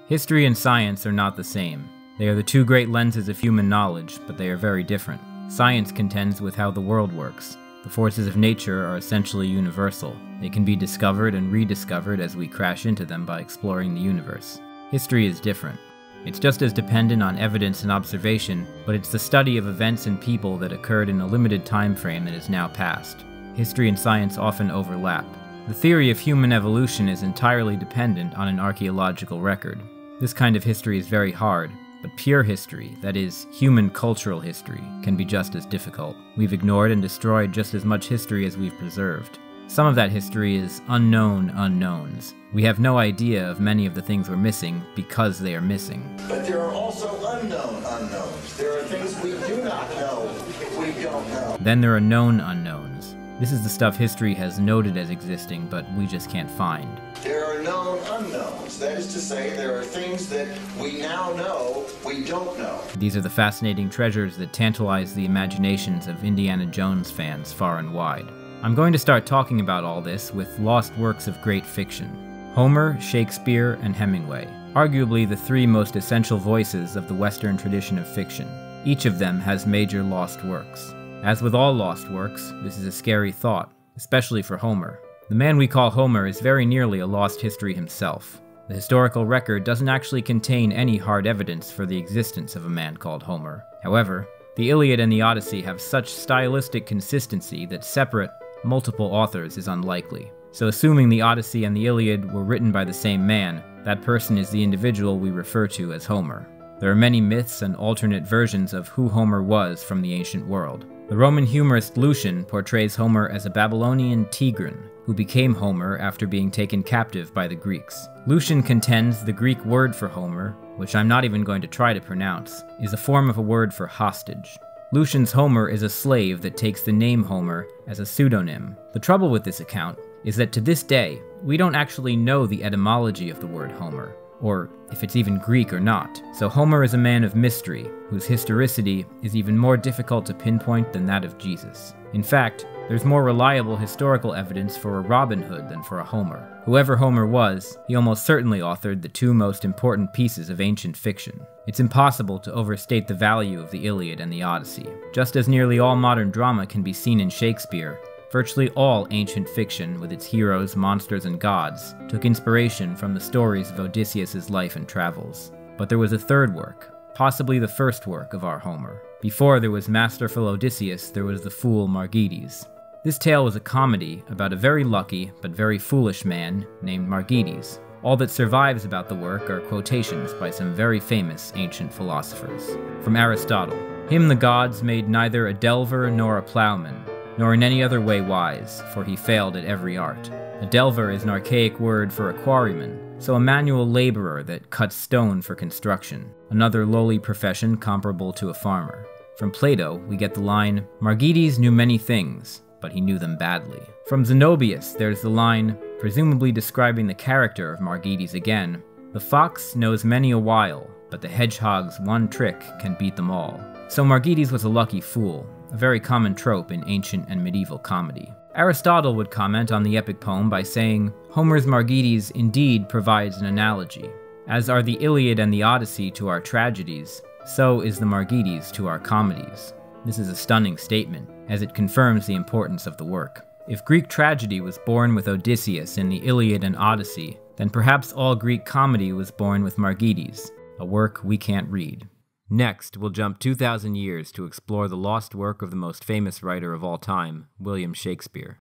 History and science are not the same. They are the two great lenses of human knowledge, but they are very different. Science contends with how the world works. The forces of nature are essentially universal. They can be discovered and rediscovered as we crash into them by exploring the universe. History is different. It's just as dependent on evidence and observation, but it's the study of events and people that occurred in a limited time frame that is now past. History and science often overlap. The theory of human evolution is entirely dependent on an archaeological record. This kind of history is very hard, but pure history, that is, human cultural history, can be just as difficult. We've ignored and destroyed just as much history as we've preserved. Some of that history is unknown unknowns. We have no idea of many of the things we're missing because they are missing. But there are also unknown unknowns. There are things we do not know, we don't know. Then there are known unknowns. This is the stuff history has noted as existing, but we just can't find. There are known unknowns. That is to say, there are things that we now know we don't know. These are the fascinating treasures that tantalize the imaginations of Indiana Jones fans far and wide. I'm going to start talking about all this with lost works of great fiction. Homer, Shakespeare, and Hemingway, arguably the three most essential voices of the Western tradition of fiction. Each of them has major lost works. As with all lost works, this is a scary thought, especially for Homer. The man we call Homer is very nearly a lost history himself. The historical record doesn't actually contain any hard evidence for the existence of a man called Homer. However, the Iliad and the Odyssey have such stylistic consistency that separate, multiple authors is unlikely. So assuming the Odyssey and the Iliad were written by the same man, that person is the individual we refer to as Homer. There are many myths and alternate versions of who Homer was from the ancient world. The Roman humorist Lucian portrays Homer as a Babylonian Tigran, who became Homer after being taken captive by the Greeks. Lucian contends the Greek word for Homer, which I'm not even going to try to pronounce, is a form of a word for hostage. Lucian's Homer is a slave that takes the name Homer as a pseudonym. The trouble with this account is that to this day, we don't actually know the etymology of the word Homer, or if it's even Greek or not. So Homer is a man of mystery, whose historicity is even more difficult to pinpoint than that of Jesus. In fact, there's more reliable historical evidence for a Robin Hood than for a Homer. Whoever Homer was, he almost certainly authored the two most important pieces of ancient fiction. It's impossible to overstate the value of the Iliad and the Odyssey. Just as nearly all modern drama can be seen in Shakespeare, virtually all ancient fiction, with its heroes, monsters, and gods, took inspiration from the stories of Odysseus' life and travels. But there was a third work, possibly the first work of our Homer. Before there was masterful Odysseus, there was the fool Margites. This tale was a comedy about a very lucky but very foolish man named Margites. All that survives about the work are quotations by some very famous ancient philosophers. From Aristotle, "Him the gods made neither a delver nor a plowman, nor in any other way wise, for he failed at every art." A delver is an archaic word for a quarryman, so a manual laborer that cuts stone for construction, another lowly profession comparable to a farmer. From Plato, we get the line, "Margites knew many things, but he knew them badly." From Zenobius, there's the line, presumably describing the character of Margites again, "The fox knows many a wile, but the hedgehog's one trick can beat them all." So Margites was a lucky fool, a very common trope in ancient and medieval comedy. Aristotle would comment on the epic poem by saying, "Homer's Margites indeed provides an analogy. As are the Iliad and the Odyssey to our tragedies, so is the Margites to our comedies." This is a stunning statement, as it confirms the importance of the work. If Greek tragedy was born with Odysseus in the Iliad and Odyssey, then perhaps all Greek comedy was born with Margites, a work we can't read. Next, we'll jump 2,000 years to explore the lost work of the most famous writer of all time, William Shakespeare.